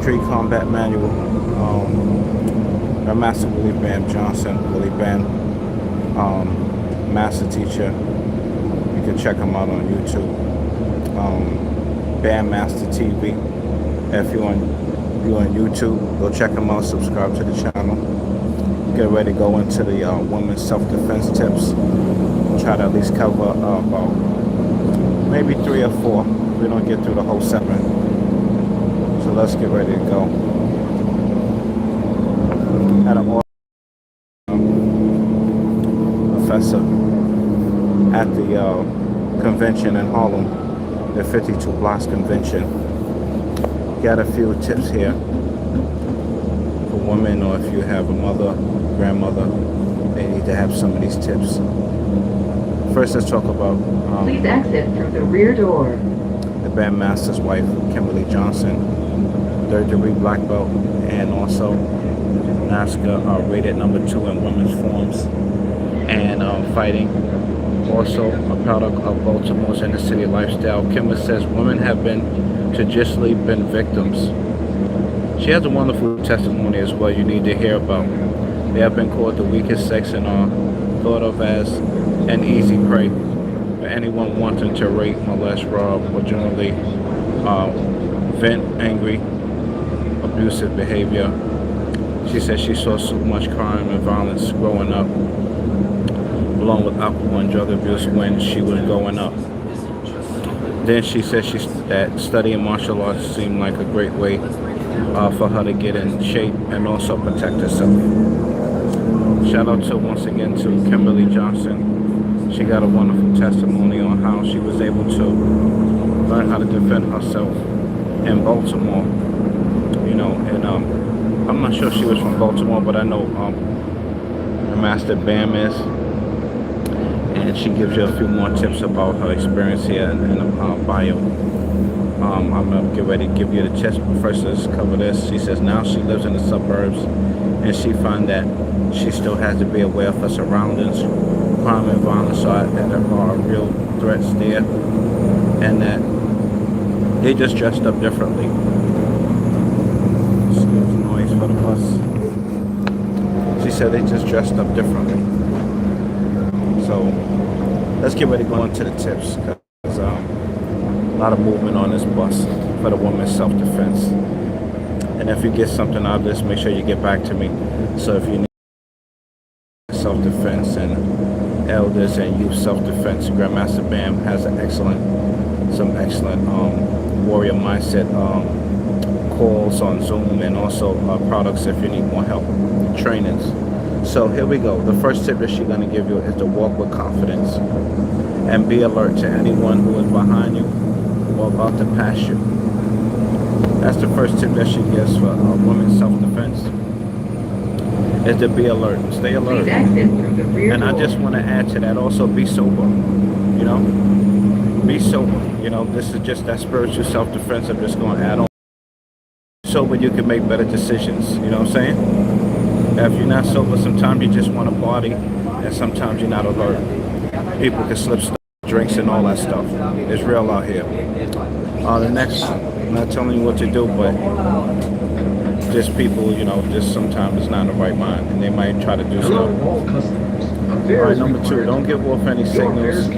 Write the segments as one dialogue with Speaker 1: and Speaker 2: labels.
Speaker 1: Street Combat Manual. Master Willie Bam Johnson, Willie Bam, Master Teacher. You can check him out on YouTube. Bam Master TV. If you on YouTube, go check him out. Subscribe to the channel. Get ready to go into the women's self-defense tips. Try to at least cover about maybe 3 or 4. We don't get through the whole segment. So let's get ready to go. Had a professor at the convention in Harlem, the 52 Blocks convention. Got a few tips here for women, or if you have a mother, grandmother, they need to have some of these tips. First, let's talk about
Speaker 2: please exit through the rear door.
Speaker 1: The Bandmaster's wife, Kimberly Johnson, 3rd degree black belt, and also NASCAR rated number 2 in women's forms and fighting. Also a product of Baltimore's inner city lifestyle. Kimber says women have been traditionally been victims. She has a wonderful testimony as well you need to hear about. They have been called the weakest sex and are thought of as an easy prey for anyone wanting to rape, molest, rob, or generally vent angry, abusive behavior. She said she saw so much crime and violence growing up, along with alcohol and drug abuse when she was growing up. Then she said that studying martial arts seemed like a great way for her to get in shape and also protect herself. Shout out to once again to Kimberly Johnson. She got a wonderful testimony on how she was able to learn how to defend herself in Baltimore. You know, and I'm not sure if she was from Baltimore, but I know the Master Bam is. And she gives you a few more tips about her experience here in her bio. I'm going to get ready to give you the tips, but first let's cover this. She says now she lives in the suburbs, and she finds that she still has to be aware of her surroundings. Crime and violence are real threats there, and that they just dressed up differently. Excuse the noise for the bus. She said they just dressed up differently. So let's get ready to go into the tips, because a lot of movement on this bus for the women's self-defense. And if you get something out of this, make sure you get back to me. So if you need self-defense and elders and youth self-defense, Grandmaster Bam has some excellent warrior mindset calls on Zoom, and also products if you need more help, trainings. So here we go. The first tip that she's going to give you is to walk with confidence and be alert to anyone who is behind you or about to pass you. That's the first tip that she gives for women's self-defense, is to be alert. Stay alert. And I just want to add to that also, be sober. You know, be sober. You know, this is just that spiritual self-defense. I'm just going to add on. Sober, you can make better decisions. You know what I'm saying? If you're not sober, sometimes you just want to party, and sometimes you're not alert. People can slip stuff, drinks and all that stuff. It's real out here. The next, I'm not telling you what to do, but just people, you know, just sometimes it's not in the right mind, and they might try to do stuff. All right, number 2, don't give off any signals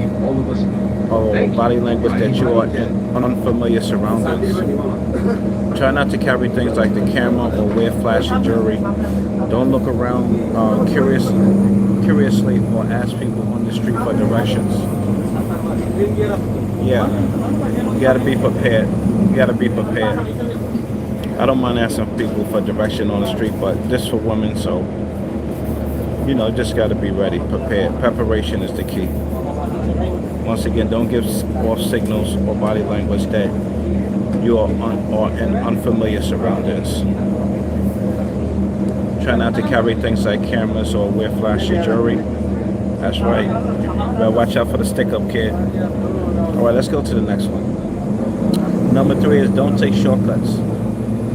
Speaker 1: or body language that you are in unfamiliar surroundings. Try not to carry things like the camera or wear flashy jewelry. Don't look around curiously or ask people on the street for directions. Yeah, you gotta be prepared. You gotta be prepared. I don't mind asking people for direction on the street, but this for women, so you know, just gotta be ready, prepared. Preparation is the key. Once again, don't give off signals or body language that you are in unfamiliar surroundings. Try not to carry things like cameras or wear flashy jewelry. That's right. Better watch out for the stick-up kid. All right, let's go to the next one. Number 3 is don't take shortcuts.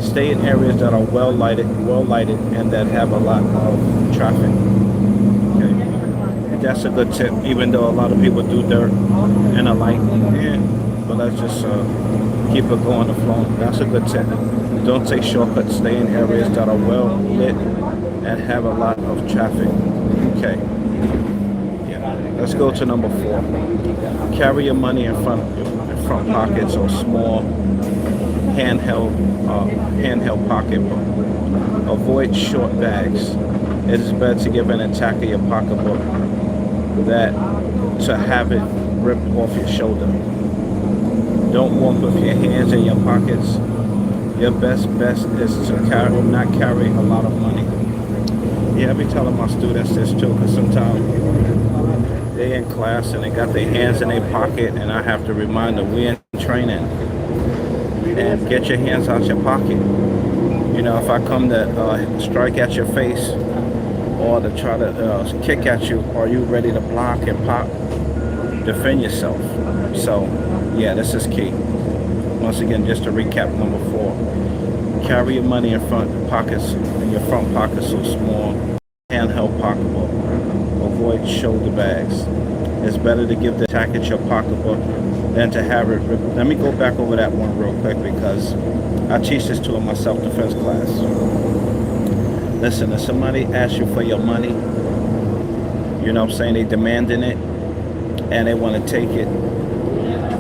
Speaker 1: Stay in areas that are well lighted, and that have a lot of traffic. Okay, that's a good tip. Even though a lot of people do dirt and the light, but let's just keep it going, the flow. That's a good tip. Don't take shortcuts. Stay in areas that are well lit and have a lot of traffic. Okay. Yeah. Let's go to number 4. Carry your money in front pockets or small handheld pocketbook. Avoid short bags. It is better to give an attack of your pocketbook than to have it ripped off your shoulder. Don't walk with your hands in your pockets. Your best bet is to not carry a lot of money. Yeah, I be telling my students this too, because sometimes they in class and they got their hands in their pocket, and I have to remind them we're in training. And get your hands out your pocket. You know, if I come to strike at your face or to try to kick at you, are you ready to block and pop? Defend yourself. So, yeah, this is key. Once again, just to recap, number 4. Carry your money in front pockets, in your front pockets so small, handheld pocketbook. Avoid shoulder bags. It's better to give the attack at your pocketbook than to have it ripped. Let me go back over that one real quick because I teach this to in my self-defense class. Listen, if somebody asks you for your money, you know what I'm saying, they demanding it and they want to take it,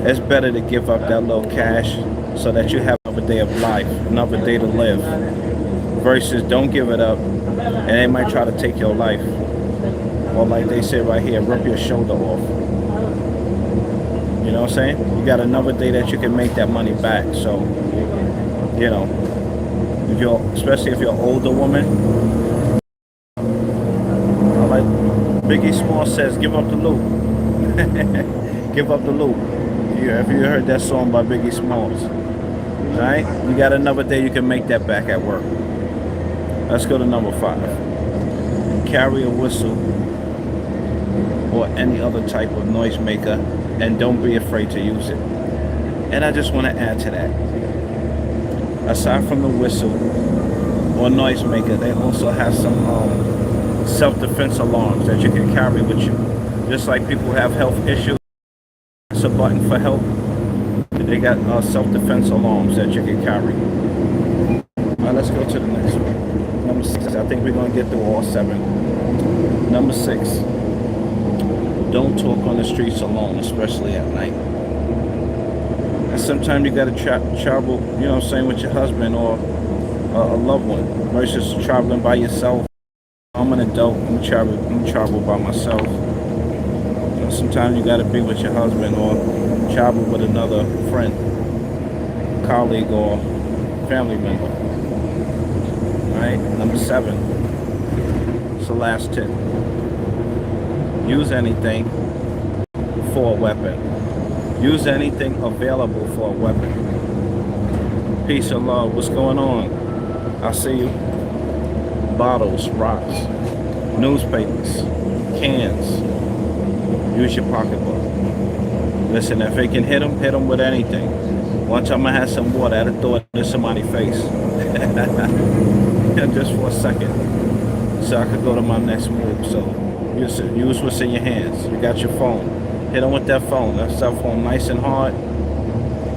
Speaker 1: it's better to give up that little cash so that you have another day of life, another day to live, versus don't give it up and they might try to take your life. Or like they say right here, rip your shoulder off. You know what I'm saying? You got another day that you can make that money back. So, you know, especially if you're an older woman, like Biggie Small says, give up the loot. Give up the loot. If you heard that song by Biggie Smalls, all right? You got another day you can make that back at work. Let's go to number 5. Carry a whistle or any other type of noise maker, and don't be afraid to use it. And I just want to add to that. Aside from the whistle or noise maker, they also have some self-defense alarms that you can carry with you. Just like people have health issues, it's a button for help. They got self-defense alarms that you can carry. All right, let's go to the next one. Number 6. I think we're going to get through all 7. Number 6. Don't talk on the streets alone, especially at night. And sometimes you got to travel, you know what I'm saying, with your husband or a loved one, versus traveling by yourself. I'm an adult, I'm travel by myself. You know, sometimes you got to be with your husband or travel with another friend, colleague, or family member. All right, number 7. It's the last tip. Use anything for a weapon. Use anything available for a weapon. Peace and love. What's going on? I see you. Bottles, rocks, newspapers, cans. Use your pocketbook. Listen, if they can hit them with anything. One time I had some water, I had to throw it in somebody's face. Just for a second. So I could go to my next move. So use what's in your hands. You got your phone. Hit them with that phone. That cell phone nice and hard.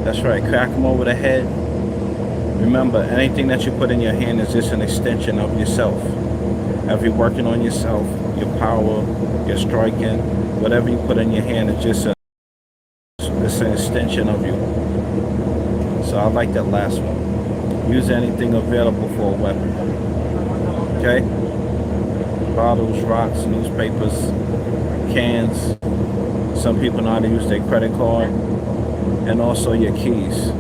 Speaker 1: That's right. Crack them over the head. Remember, anything that you put in your hand is just an extension of yourself. If you're working on yourself, your power, your striking, whatever you put in your hand is just it's an extension of you. So I like that last one. Use anything available for a weapon. Okay? Bottles, rocks, newspapers, cans. Some people know how to use their credit card, and also your keys.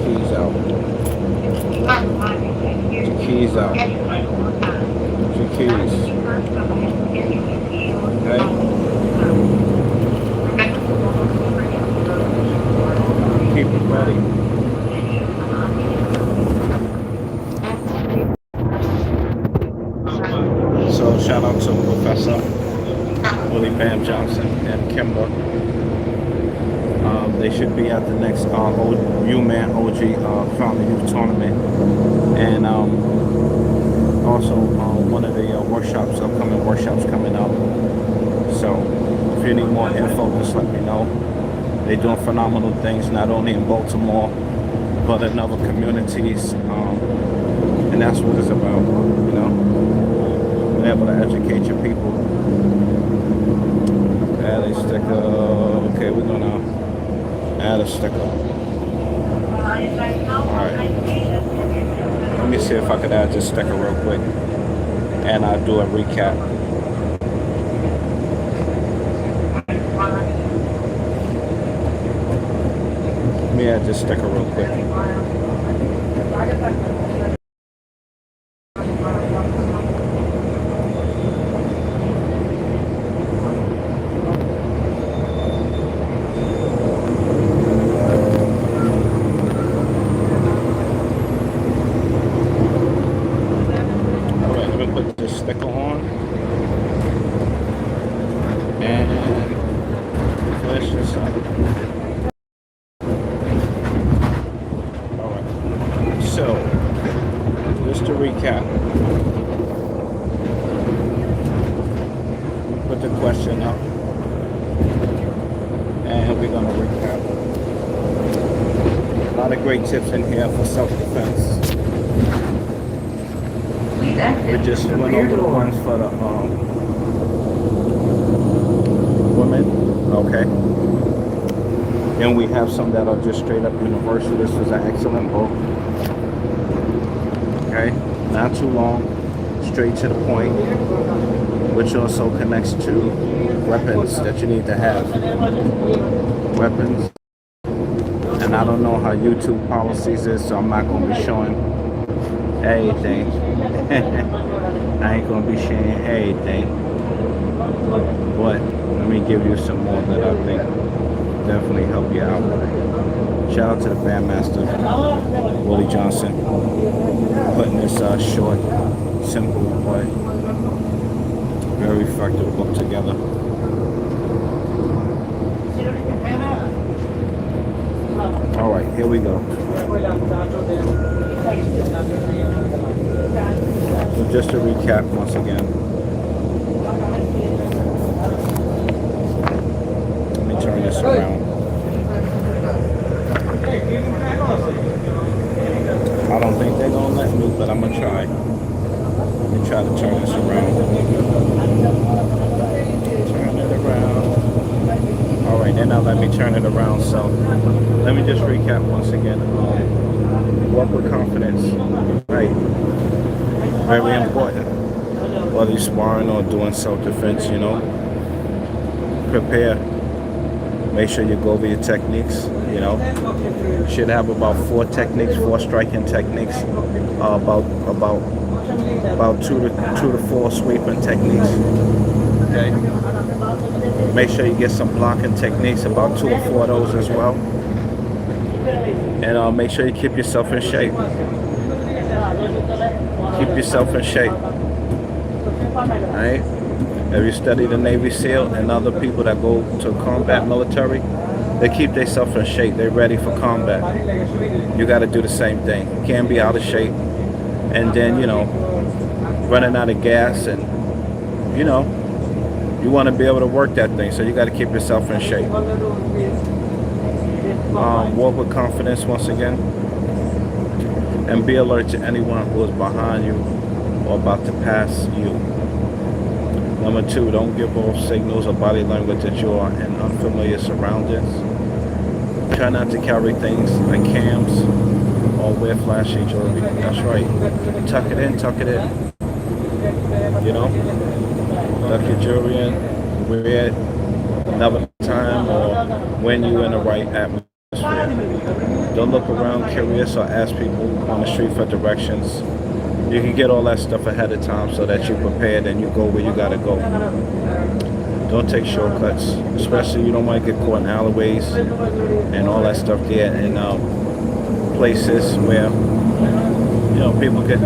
Speaker 1: Keys out. Keys out. Your keys. Okay? Keep it ready. So shout out to Professor Willie Bam Johnson and Kimber. They should be at the next UMAN OG Founding Youth Tournament, and also one of the upcoming workshops coming up. So if you need more info, just let me know. They're doing phenomenal things, not only in Baltimore, but in other communities. And that's what it's about, you know. Being able to educate your people. Add a sticker. Okay, we're gonna add a sticker. Alright. Let me see if I could add this sticker real quick. And I'll do a recap. Let me add this sticker real quick. Alright, let me put this sticker on. And finish this up. So, just to recap, put the question up, and we're going to recap. A lot of great tips in here for self-defense.
Speaker 2: Please
Speaker 1: We
Speaker 2: exit
Speaker 1: just
Speaker 2: through the
Speaker 1: went
Speaker 2: rear
Speaker 1: over the
Speaker 2: door.
Speaker 1: ones for the women, okay? And we have some that are just straight up universal. This is an excellent book. Okay, not too long, straight to the point, which also connects to weapons that you need to have. Weapons. And I don't know how YouTube policies is, so I'm not going to be showing everything. I ain't going to be sharing everything. But let me give you some more that I think definitely help you out. Shout out to the Bandmaster, Willie Johnson, putting this short, simple, but very effective book together. All right, here we go. So just to recap once again. Let me turn this around. I don't think they're gonna let me, but I'm gonna try. Let me try to turn this around. Turn it around. All right, then now let me turn it around. So let me just recap once again. Work with confidence, right? Very important. Whether you're sparring or doing self-defense, you know, prepare. Make sure you go over your techniques, you know. You should have about 4 techniques, 4 striking techniques, about 2 to 4 sweeping techniques. Okay. Make sure you get some blocking techniques, about 2 or 4 of those as well. And make sure you keep yourself in shape. Keep yourself in shape. Alright? Have you studied the Navy SEAL and other people that go to combat military? They keep themselves in shape. They're ready for combat. You got to do the same thing. You can't be out of shape and then, you know, running out of gas, and, you know, you want to be able to work that thing. So you got to keep yourself in shape. Walk with confidence once again. And be alert to anyone who is behind you or about to pass you. Number 2, don't give off signals or body language that you are in unfamiliar surroundings. Try not to carry things like cams or wear flashy jewelry. That's right. Tuck it in, tuck it in. You know? Tuck your jewelry in, wear it another time or when you're in the right atmosphere. Don't look around curious or ask people on the street for directions. You can get all that stuff ahead of time so that you're prepared and you go where you gotta go. Don't take shortcuts, especially you don't want to get caught in alleyways and all that stuff there, and places where, you know, people can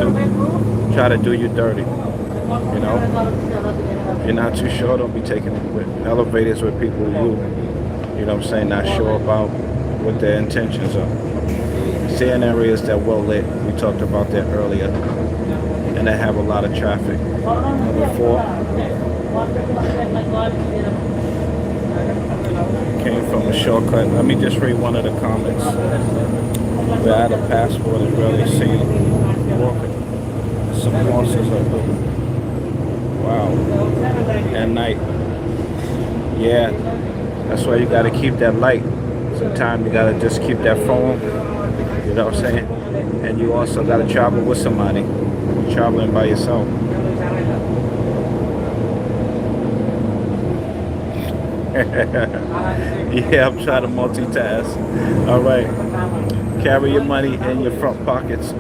Speaker 1: try to do you dirty. You know, if you're not too sure, don't be taking elevators with people you know what I'm saying, not sure about what their intentions are. Stay in areas that are well lit. We talked about that earlier, and that have a lot of traffic. Number 4, shortcut. Let me just read one of the comments. Without a passport is rarely seen walking. Some horses are good. Wow. At night. Yeah. That's why you gotta keep that light. Sometimes you gotta just keep that phone. You know what I'm saying? And you also gotta travel with somebody. You're traveling by yourself. Yeah, I'm trying to multitask. All right. Carry your money in your front pockets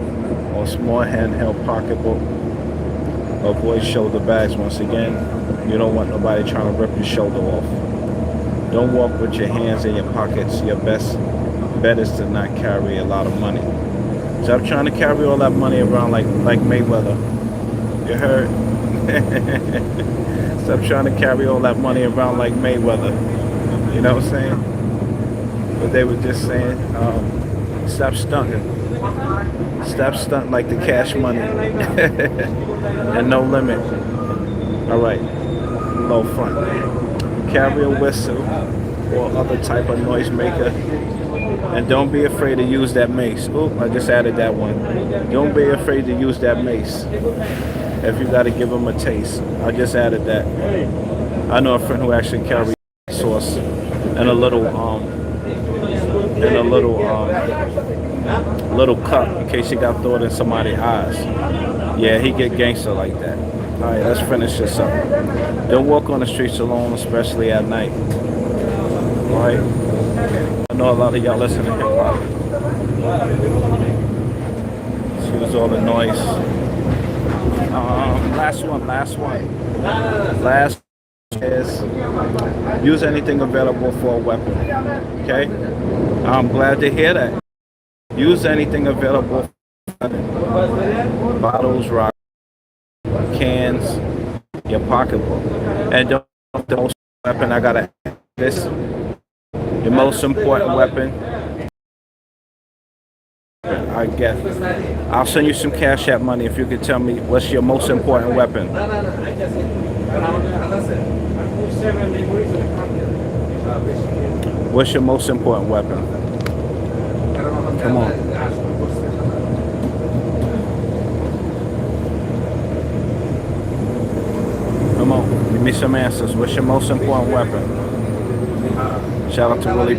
Speaker 1: or small handheld pocketbook. Avoid shoulder bags. Once again, you don't want nobody trying to rip your shoulder off. Don't walk with your hands in your pockets. Your best bet is to not carry a lot of money. Stop trying to carry all that money around like Mayweather. You heard? Stop trying to carry all that money around like Mayweather. You know what I'm saying? But they were just saying, stop stunting. Stop stunting like the Cash Money. And No Limit. All right. Low front. Carry a whistle or other type of noisemaker. And don't be afraid to use that mace. Oop, I just added that one. Don't be afraid to use that mace. If you got to give them a taste. I just added that. I know a friend who actually carries sauce in a little little cup in case you got thrown in somebody's eyes. Yeah, he get gangster like that. All right, let's finish this up. Don't walk on the streets alone, especially at night. All right. I know a lot of y'all listen to hip hop. Excuse all the noise. Last one. Last is use anything available for a weapon. Okay? I'm glad to hear that. Use anything available for a weapon. Bottles, rocks, cans, your pocketbook. And don't the most weapon I gotta this. The most important weapon. I'll send you some Cash App money if you could tell me what's your most important weapon. What's your most important weapon? Come on. Come on. Give me some answers. What's your most important weapon? Shout out to Willie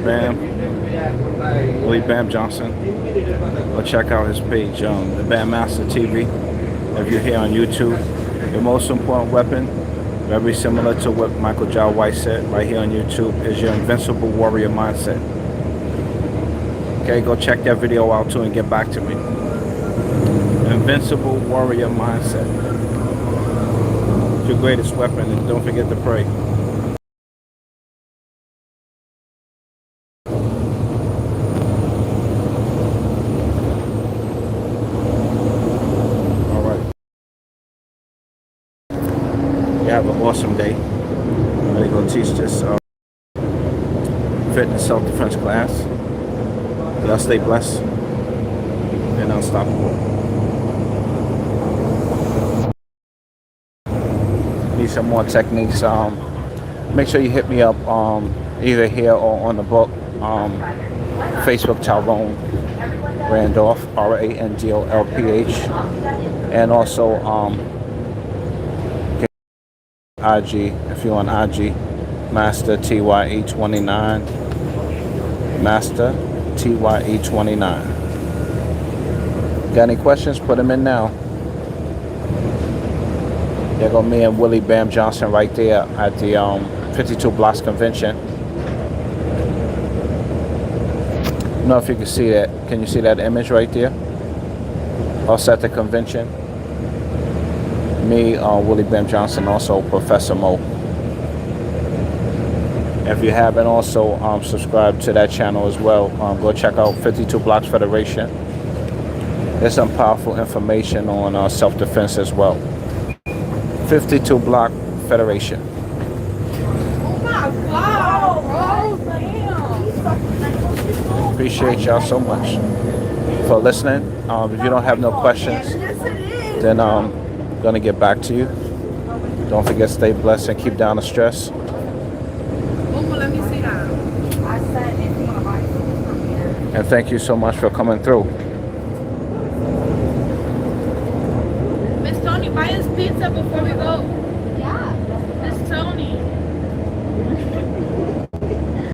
Speaker 1: Bam Johnson. Go check out his page, the Bam Master TV. If you're here on YouTube, your most important weapon, very similar to what Michael Jai White said right here on YouTube, is your invincible warrior mindset. Okay, go check that video out too and get back to me. Invincible warrior mindset. It's your greatest weapon, and don't forget to pray. Have an awesome day. I'm going to go teach this fitness self-defense class. Y'all stay blessed and unstoppable. Need some more techniques. Make sure you hit me up either here or on the book. Facebook Tyrone Randolph, Randolph, and also IG, if you're on IG, Master TYE29, Master TYE29. Got any questions? Put them in now. There go me and Willie Bam Johnson right there at the 52 Blocks Convention. I don't know if you can see that. Can you see that image right there? Us at the convention. Me, Willie Bam Johnson, also Professor Mo. If you haven't also subscribed to that channel as well, go check out 52 Blocks Federation. There's some powerful information on self-defense as well. 52 Block Federation. Appreciate y'all so much for listening. If you don't have no questions, then gonna get back to you. Don't forget, stay blessed and keep down the stress.
Speaker 3: Let me see that.
Speaker 1: And thank you so much for coming through.
Speaker 3: Miss Tony, buy us pizza before we go.